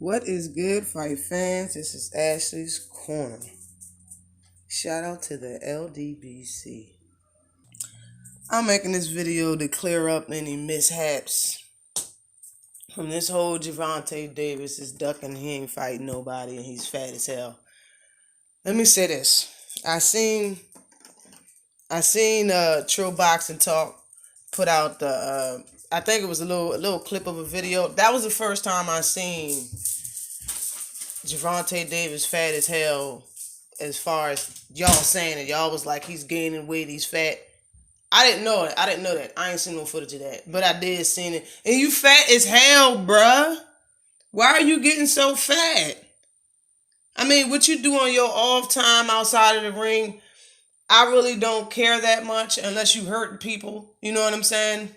What is good, fight fans? This is Ashley's Corner. Shout out to the LDBC. I'm making this video to clear up any mishaps from this whole Gervonta Davis is ducking. He ain't fighting nobody and he's fat as hell. Let me say this. I seen Trill Boxing Talk put out the I think it was a little clip of a video. That was the first time I seen Gervonta Davis fat as hell, as far as y'all saying it. Y'all was like, he's gaining weight, he's fat. I didn't know it. I didn't know that. I ain't seen no footage of that. But I did seen it. And you fat as hell, bruh. Why are you getting so fat? I mean, what you do on your off time outside of the ring, I really don't care that much unless you hurting people. You know what I'm saying?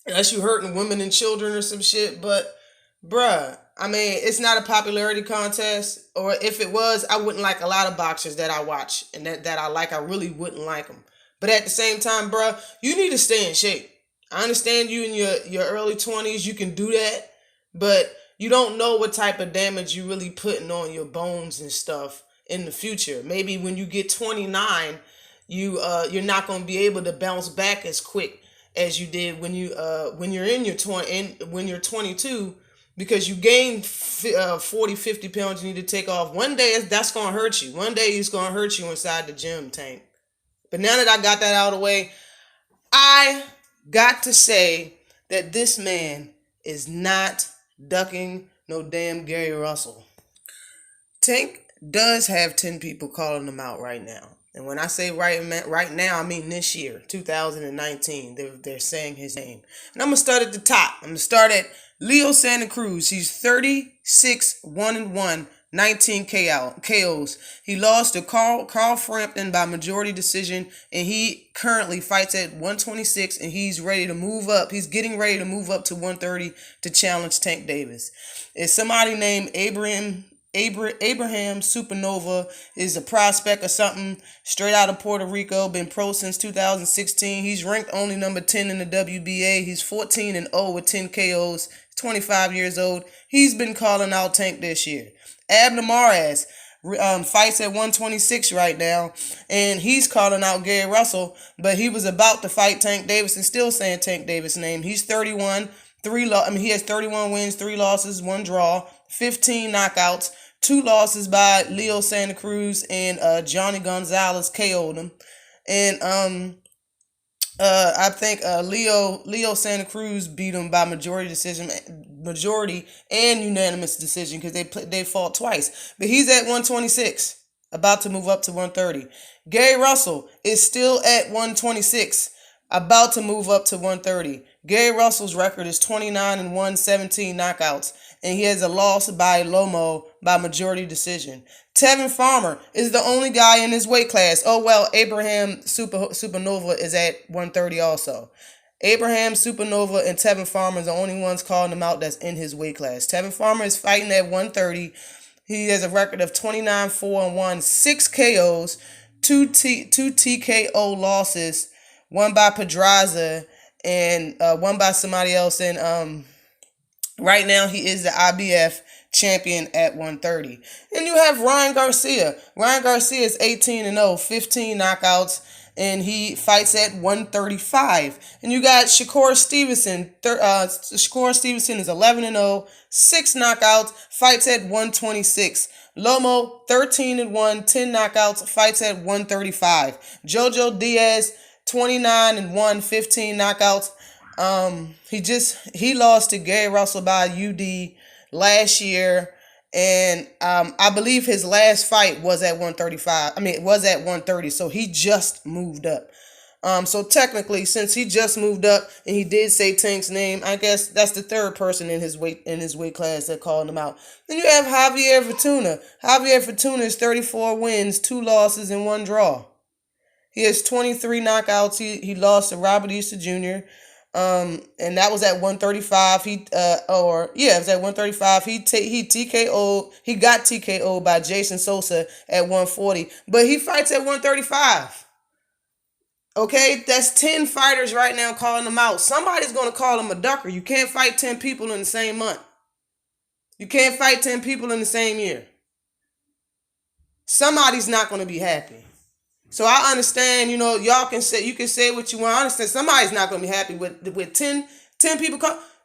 Unless you hurting women and children or some shit. But, bruh, I mean, it's not a popularity contest. Or if it was, I wouldn't like a lot of boxers that I watch and that I like. I really wouldn't like them. But at the same time, bruh, you need to stay in shape. I understand you in your early 20s, you can do that. But you don't know what type of damage you really putting on your bones and stuff in the future. Maybe when you get 29, you're not going to be able to bounce back as quick as you did when you're in your when you're 22, because you gain 40, 50 pounds you need to take off. One day that's going to hurt you. One day it's going to hurt you inside the gym, Tank. But now that I got that out of the way, I got to say that this man is not ducking no damn Gary Russell. Tank does have 10 people calling him out right now. And when I say right now, I mean this year, 2019. They're saying his name. And I'm going to start at the top. I'm going to start at Leo Santa Cruz. He's 36-1-1, 19 KOs. He lost to Carl Frampton by majority decision, and he currently fights at 126, and he's ready to move up. He's getting ready to move up to 130 to challenge Tank Davis. It's somebody named Abraham Supernova, is a prospect or something, straight out of Puerto Rico, been pro since 2016. He's ranked only number 10 in the WBA. He's 14-0 with 10 KOs, 25 years old. He's been calling out Tank this year. Abner Mares fights at 126 right now, and he's calling out Gary Russell, but he was about to fight Tank Davis and still saying Tank Davis' name. He's 31, he has 31 wins, 3 losses, 1 draw, 15 knockouts, 2 losses by Leo Santa Cruz, and Johnny Gonzalez KO'd him. And I think Leo Santa Cruz beat him by majority and unanimous decision, because they fought twice. But he's at 126, about to move up to 130. Gary Russell is still at 126, about to move up to 130. Gary Russell's record is 29-1, 17 knockouts, and he has a loss by Lomo by majority decision. Tevin Farmer is the only guy in his weight class. Oh, well, Abraham Supernova is at 130 also. Abraham Supernova and Tevin Farmer are the only ones calling him out that's in his weight class. Tevin Farmer is fighting at 130. He has a record of 29-4-1, 6 KOs, 2 TKO losses, 1 by Pedraza, and 1 by somebody else. And right now he is the IBF champion at 130. And you have Ryan Garcia. Ryan Garcia is 18-0, 15 knockouts, and he fights at 135. And you got Shakur Stevenson. Shakur Stevenson is 11-0, 6 knockouts, fights at 126. Lomo, 13-1, 10 knockouts, fights at 135. Jojo Diaz, 29-1, 15 knockouts. He lost to Gary Russell by UD last year, and I believe his last fight was at 135. It was at 130, so he just moved up. So technically, since he just moved up and he did say Tank's name, I guess that's the third person in his weight class that called him out. Then you have Javier Fortuna. Javier Fortuna is 34 wins, 2 losses, and 1 draw. He has 23 knockouts. He lost to Robert Easter Jr. And that was at 135. It was at 135. He got TKO'd by Jason Sosa at 140, but he fights at 135. Okay, that's 10 fighters right now calling him out. Somebody's going to call him a ducker. You can't fight 10 people in the same month. You can't fight 10 people in the same year. Somebody's not going to be happy. So I understand, y'all can say what you want. I understand somebody's not going to be happy with 10 people.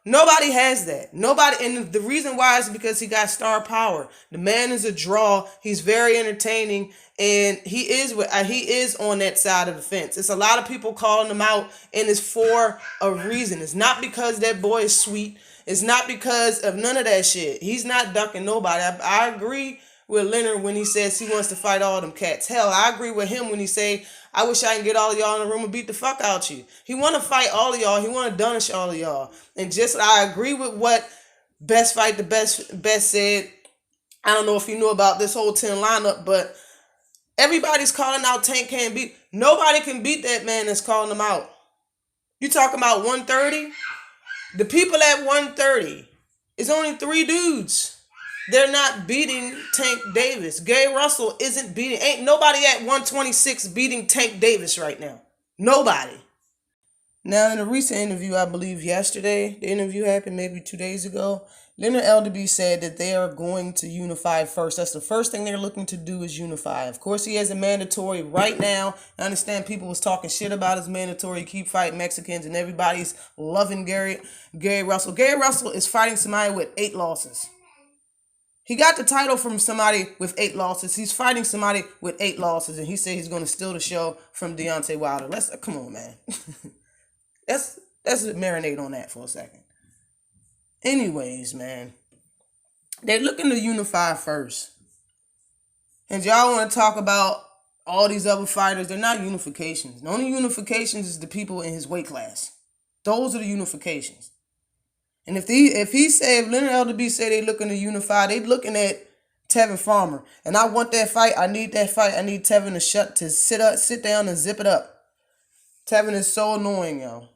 Nobody has that. Nobody. And the reason why is because he got star power. The man is a draw. He's very entertaining. And he is on that side of the fence. It's a lot of people calling him out, and it's for a reason. It's not because that boy is sweet. It's not because of none of that shit. He's not ducking nobody. I agree with Leonard when he says he wants to fight all them cats. Hell, I agree with him when he say, I wish I can get all of y'all in the room and beat the fuck out you. He want to fight all of y'all. He want to punish all of y'all. And I agree with what Best Fight the Best said. I don't know if you knew about this whole 10 lineup, but everybody's calling out Tank can't beat. Nobody can beat that man that's calling him out. You talking about 130? The people at 130 is only 3 dudes. They're not beating Tank Davis. Gary Russell ain't nobody at 126 beating Tank Davis right now. Nobody. Now, in a recent interview, I believe yesterday, the interview happened maybe 2 days ago, Leonard Elderby said that they are going to unify first. That's the first thing they're looking to do is unify. Of course, he has a mandatory right now. I understand people was talking shit about his mandatory, keep fighting Mexicans, and everybody's loving Gary Russell. Gary Russell is fighting somebody with 8 losses. He got the title from somebody with 8 losses. He's fighting somebody with 8 losses, and he said he's going to steal the show from Deontay Wilder. Come on, man. Let's marinate on that for a second. Anyways, man, they're looking to unify first. And y'all want to talk about all these other fighters. They're not unifications. The only unifications is the people in his weight class. Those are the unifications. And if Leonard Elderby say they're looking to unify, they're looking at Tevin Farmer. And I want that fight. I need that fight. I need Tevin to sit down and zip it up. Tevin is so annoying, yo.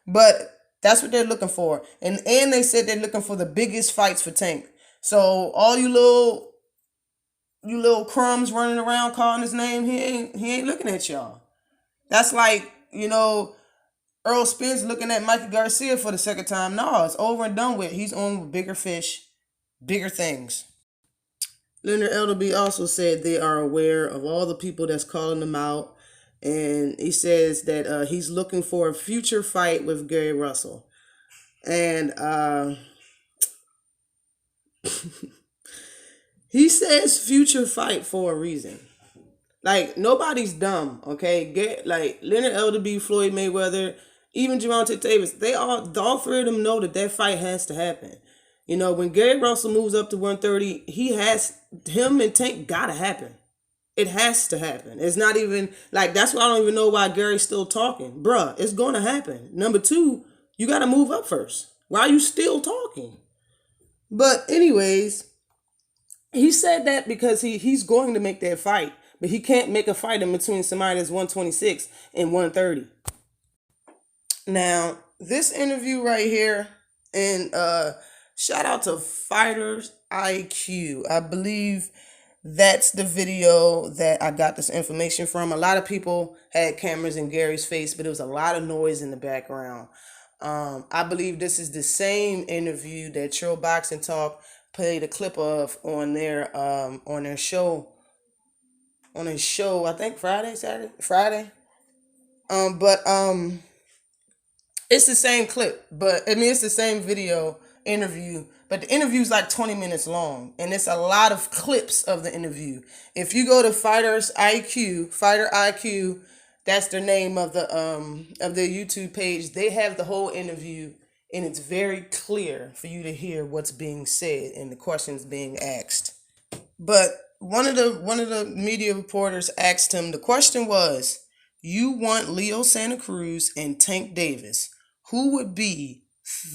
But that's what they're looking for. And they said they're looking for the biggest fights for Tank. So all you little crumbs running around calling his name, he ain't looking at y'all. That's like, Earl Spence looking at Mikey Garcia for the second time. No, it's over and done with. He's on with bigger fish, bigger things. Leonard Elderby also said they are aware of all the people that's calling them out. And he says that he's looking for a future fight with Gary Russell. And he says future fight for a reason. Like, nobody's dumb, okay? Leonard Elderby, Floyd Mayweather, even Gervonta Davis, all 3 of them know that fight has to happen. When Gary Russell moves up to 130, him and Tank gotta happen. It has to happen. It's not even, that's why I don't even know why Gary's still talking. Bruh, it's going to happen. Number 2, you got to move up first. Why are you still talking? But anyways, he said that because he's going to make that fight. But he can't make a fight in between somebody that's 126 and 130. Now, this interview right here, and shout out to Fighters IQ. I believe that's the video that I got this information from. A lot of people had cameras in Gary's face, but there was a lot of noise in the background. I believe this is the same interview that Trill Boxing Talk played a clip of on their show. On his show, I think Friday. It's the same clip, but it's the same video interview, but the interview is like 20 minutes long, and it's a lot of clips of the interview. If you go to Fighter IQ, that's the name of their YouTube page. They have the whole interview, and it's very clear for you to hear what's being said and the questions being asked. But one of the media reporters asked him, the question was, you want Leo Santa Cruz and Tank Davis. Who would be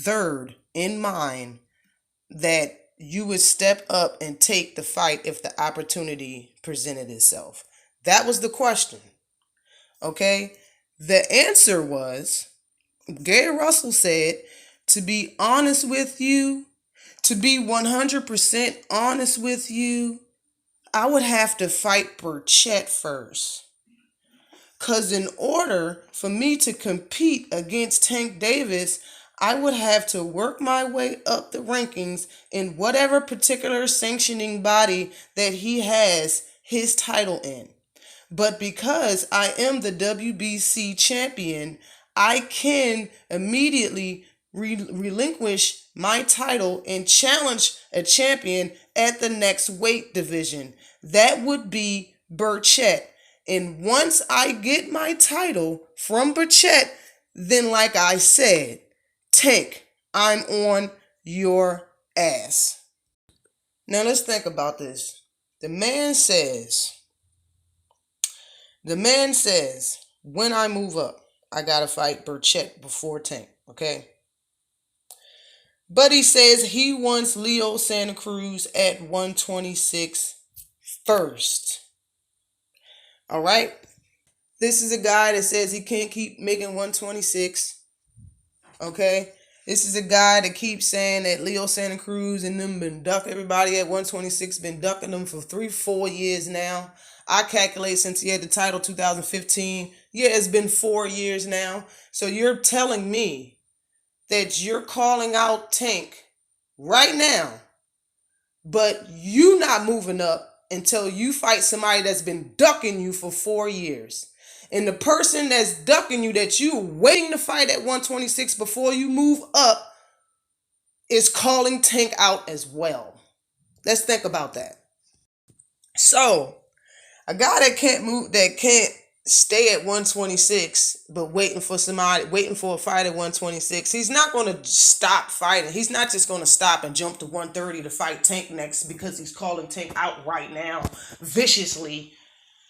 third in mind that you would step up and take the fight if the opportunity presented itself? That was the question. Okay? The answer was, Gary Russell said, to be honest with you, to be 100% honest with you, I would have to fight Burchett first. Because in order for me to compete against Tank Davis, I would have to work my way up the rankings in whatever particular sanctioning body that he has his title in. But because I am the WBC champion, I can immediately relinquish my title and challenge a champion at the next weight division. That would be Burchett. And once I get my title from Burchett, then like I said, Tank, I'm on your ass. Now let's think about this. The man says, when I move up, I gotta fight Burchett before Tank, okay? But he says he wants Leo Santa Cruz at 126 first. All right? This is a guy that says he can't keep making 126. Okay? This is a guy that keeps saying that Leo Santa Cruz and them been ducking everybody at 126, been ducking them for 3-4 years now. I calculate since he had the title 2015. Yeah, it's been 4 years now. So you're telling me that you're calling out Tank right now, but you not moving up until you fight somebody that's been ducking you for 4 years. And the person that's ducking you, that you waiting to fight at 126 before you move up, is calling Tank out as well. Let's think about that. So, a guy that can't stay at 126, but waiting for a fight at 126, he's not going to stop fighting. He's not just going to stop and jump to 130 to fight Tank next because he's calling Tank out right now viciously.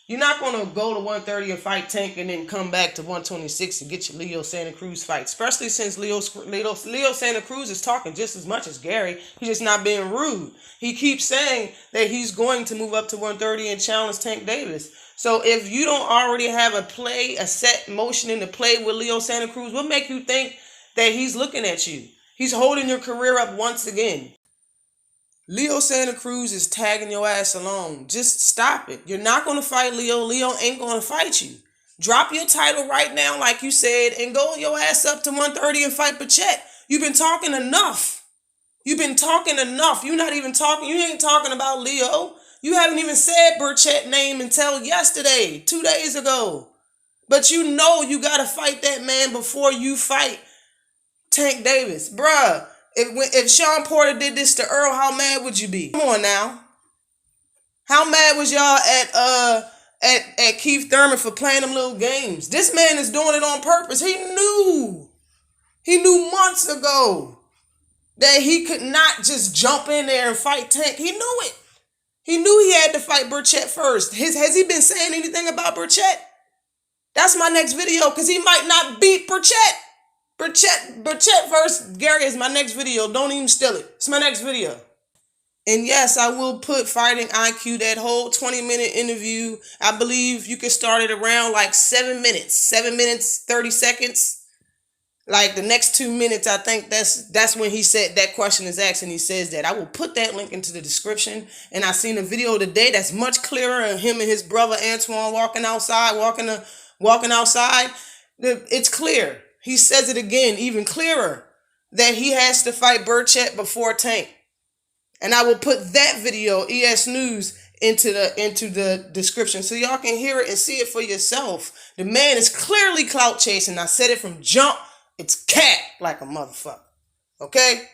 You're not going to go to 130 and fight Tank and then come back to 126 and get your Leo Santa Cruz fight, especially since Leo Santa Cruz is talking just as much as Gary. He's just not being rude. He keeps saying that he's going to move up to 130 and challenge Tank Davis. So if you don't already have a set motion into play with Leo Santa Cruz, what make you think that he's looking at you? He's holding your career up once again. Leo Santa Cruz is tagging your ass along. Just stop it. You're not going to fight Leo. Leo ain't going to fight you. Drop your title right now, like you said, and go your ass up to 130 and fight Burchett. You've been talking enough. You've been talking enough. You're not even talking. You ain't talking about Leo. You haven't even said Burchett name until yesterday, 2 days ago. But you know you got to fight that man before you fight Tank Davis. Bruh. If Sean Porter did this to Earl, how mad would you be? Come on now. How mad was y'all at Keith Thurman for playing them little games? This man is doing it on purpose. He knew months ago that he could not just jump in there and fight Tank. He knew it. He knew he had to fight Burchett first. Has he been saying anything about Burchett? That's my next video, because he might not beat Burchett. Burchett versus Gary is my next video. Don't even steal it. It's my next video. And yes, I will put Fighting IQ, that whole 20-minute interview. I believe you can start it around like 7 minutes. 7 minutes, 30 seconds. Like the next 2 minutes, I think that's when he said that question is asked and he says that. I will put that link into the description. And I seen a video today that's much clearer of him and his brother Antoine walking outside. It's clear. He says it again, even clearer, that he has to fight Burchett before Tank. And I will put that video, ES News, into the description so y'all can hear it and see it for yourself. The man is clearly clout chasing. I said it from jump. It's cat like a motherfucker. Okay?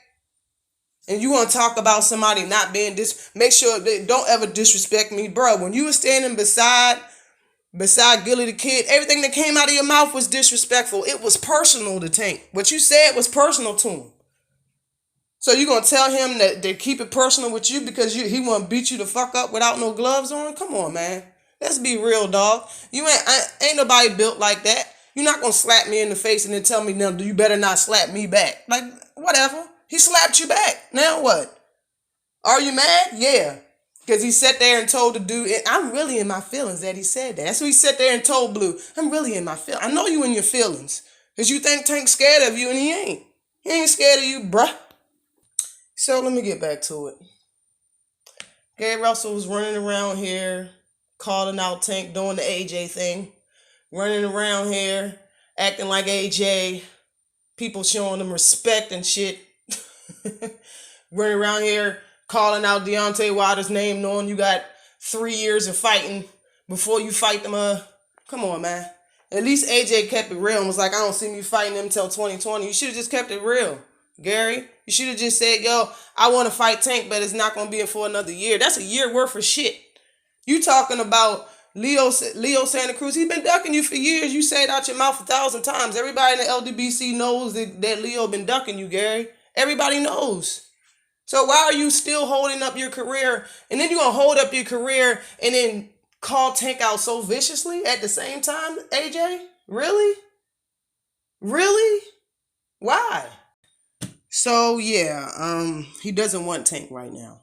And you want to talk about somebody not being make sure they don't ever disrespect me, bro. When you were standing beside Gilly the Kid, everything that came out of your mouth was disrespectful. It was personal to Tank. What you said was personal to him. So you gonna tell him that they keep it personal with you because he want to beat you the fuck up without no gloves on? Come on, man. Let's be real, dog. You ain't nobody built like that. You're not gonna slap me in the face and then tell me, no, you better not slap me back. Like, whatever. He slapped you back. Now what? Are you mad? Yeah. Because he sat there and told the dude, I'm really in my feelings that he said that. That's what he sat there and told Blue. I'm really in my feelings. I know you in your feelings. Because you think Tank's scared of you and he ain't. He ain't scared of you, bruh. So let me get back to it. Gary Russell was running around here, calling out Tank, doing the AJ thing. Running around here, acting like AJ. people showing them respect and shit. Running around here calling out Deontay Wilder's name, knowing you got 3 years of fighting before you fight them. Come on, man. At least AJ kept it real and was like, I don't see me fighting him until 2020. You should have just kept it real, Gary. You should have just said, yo, I want to fight Tank, but it's not going to be for another year. That's a year worth of shit. You talking about Leo Santa Cruz. He's been ducking you for years. You say it out your mouth 1,000 times. Everybody in the LDBC knows that Leo been ducking you, Gary. Everybody knows. So why are you still holding up your career? And then you're going to hold up your career and then call Tank out so viciously at the same time, AJ? Really? Really? Why? So, yeah, he doesn't want Tank right now.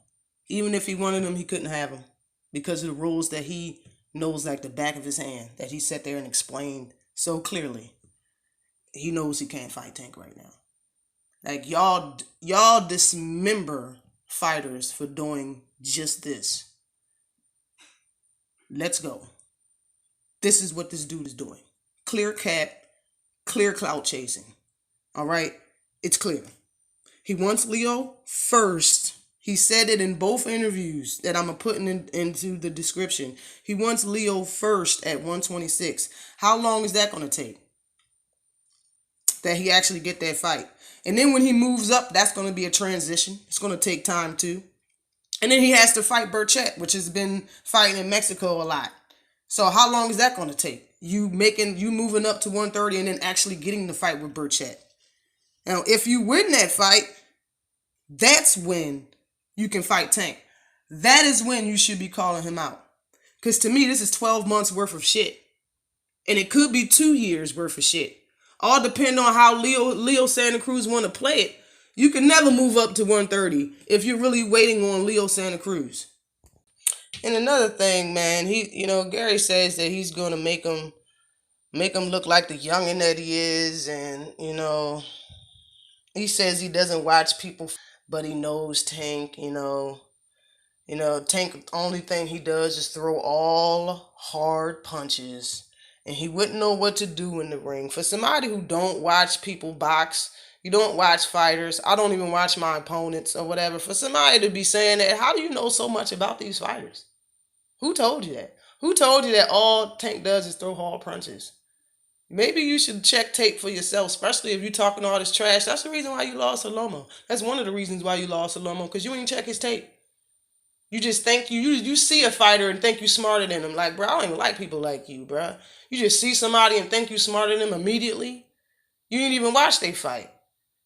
Even if he wanted him, he couldn't have him because of the rules that he knows like the back of his hand, that he sat there and explained so clearly. He knows he can't fight Tank right now. Like, y'all dismember fighters for doing just this. Let's go. This is what this dude is doing. Clear cat, clear clout chasing. All right? It's clear. He wants Leo first. He said it in both interviews that I'm putting into the description. He wants Leo first at 126. How long is that going to take? That he actually get that fight. And then when he moves up, that's going to be a transition. It's going to take time too. And then he has to fight Burchett, which has been fighting in Mexico a lot. So how long is that going to take? You moving up to 130 and then actually getting the fight with Burchett. Now, if you win that fight, that's when you can fight Tank. That is when you should be calling him out. Because to me, this is 12 months worth of shit. And it could be 2 years worth of shit. All depend on how Leo Santa Cruz want to play it. You can never move up to 130 if you're really waiting on Leo Santa Cruz. And another thing, man, Gary says that he's going to make him look like the youngin' that he is, and he says he doesn't watch people, but he knows Tank. Tank, the only thing he does is throw all hard punches. And he wouldn't know what to do in the ring. For somebody who don't watch people box, you don't watch fighters, I don't even watch my opponents or whatever. For somebody to be saying that, how do you know so much about these fighters? Who told you that? Who told you that all Tank does is throw hard punches? Maybe you should check tape for yourself, especially if you're talking all this trash. That's the reason why you lost to Lomo. That's one of the reasons why you lost to Lomo, because you ain't check his tape. You just think you see a fighter and think you smarter than him. Like, bro, I don't even like people like you, bro. You just see somebody and think you smarter than them immediately. You didn't even watch they fight.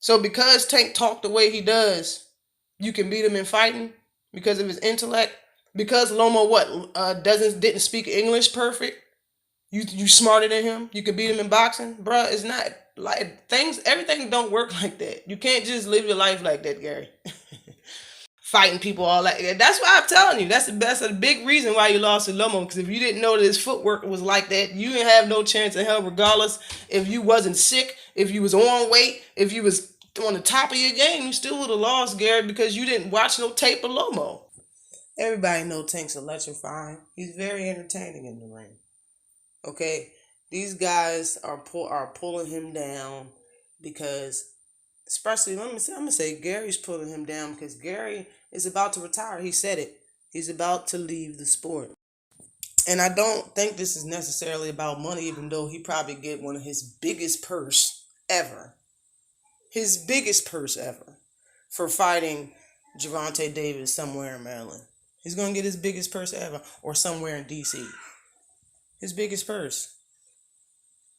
So because Tank talked the way he does, you can beat him in fighting because of his intellect. Because Lomo didn't speak English perfect. You smarter than him. You can beat him in boxing, bro. It's not like everything don't work like that. You can't just live your life like that, Gary. Fighting people all that. That's why I'm telling you. That's a big reason why you lost to Lomo. Because if you didn't know that his footwork was like that, you didn't have no chance in hell regardless. If you wasn't sick, if you was on weight, if you was on the top of your game, you still would have lost, Gary, because you didn't watch no tape of Lomo. Everybody know Tank's electrifying. He's very entertaining in the ring. Okay? These guys are pulling him down because... Especially, I'm going to say Gary's pulling him down because Gary is about to retire. He said it. He's about to leave the sport. And I don't think this is necessarily about money, even though he probably get one of his biggest purse ever. His biggest purse ever for fighting Gervonta Davis somewhere in Maryland. He's going to get his biggest purse ever, or somewhere in D.C. His biggest purse.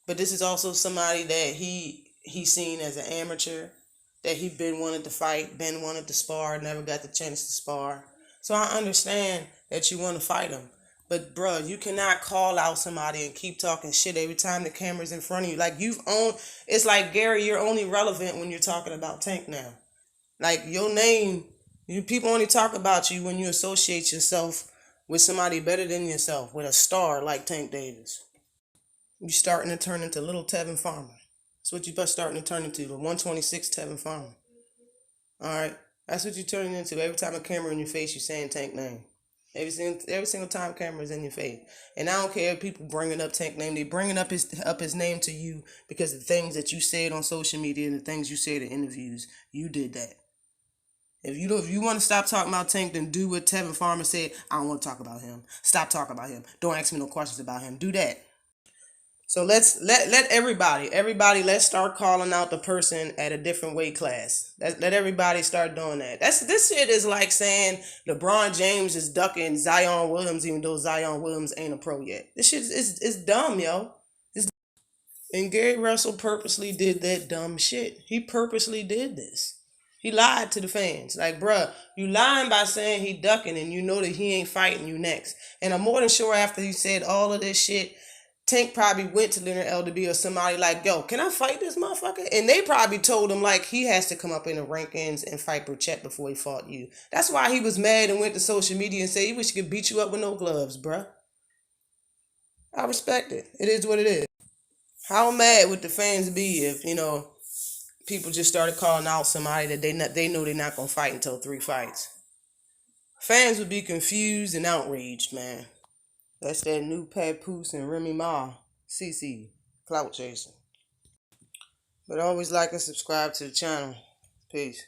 But this is also somebody that he's seen as an amateur, that he been wanted to fight, been wanted to spar, never got the chance to spar. So I understand that you want to fight him. But, bro, you cannot call out somebody and keep talking shit every time the camera's in front of you. Like, it's like, Gary, you're only relevant when you're talking about Tank now. Like, your name, people only talk about you when you associate yourself with somebody better than yourself, with a star like Tank Davis. You're starting to turn into little Tevin Farmer. That's what you're starting to turn into, the 126 Tevin Farmer. All right? That's what you're turning into. Every time a camera in your face, you're saying Tank name. Every single time camera's in your face. And I don't care if people bringing up Tank name. They bringing up his name to you because of the things that you said on social media and the things you said in interviews. You did that. If you want to stop talking about Tank, then do what Tevin Farmer said. I don't want to talk about him. Stop talking about him. Don't ask me no questions about him. Do that. So let everybody let's start calling out the person at a different weight class. Let everybody start doing that. This shit is like saying LeBron James is ducking Zion Williams even though Zion Williams ain't a pro yet. This shit is dumb, yo. And Gary Russell purposely did that dumb shit. He purposely did this. He lied to the fans. Like, bruh, you lying by saying he ducking and you know that he ain't fighting you next. And I'm more than sure after he said all of this shit, Tank probably went to Leonard LDB or somebody like, yo, can I fight this motherfucker? And they probably told him like he has to come up in the rankings and fight Burchett before he fought you. That's why he was mad and went to social media and said he wish he could beat you up with no gloves, bruh. I respect it. It is what it is. How mad would the fans be if, people just started calling out somebody that they know they're not gonna fight until 3 fights? Fans would be confused and outraged, man. That's that new Papoose and Remy Ma, CC, Clout Chasing. But always like and subscribe to the channel. Peace.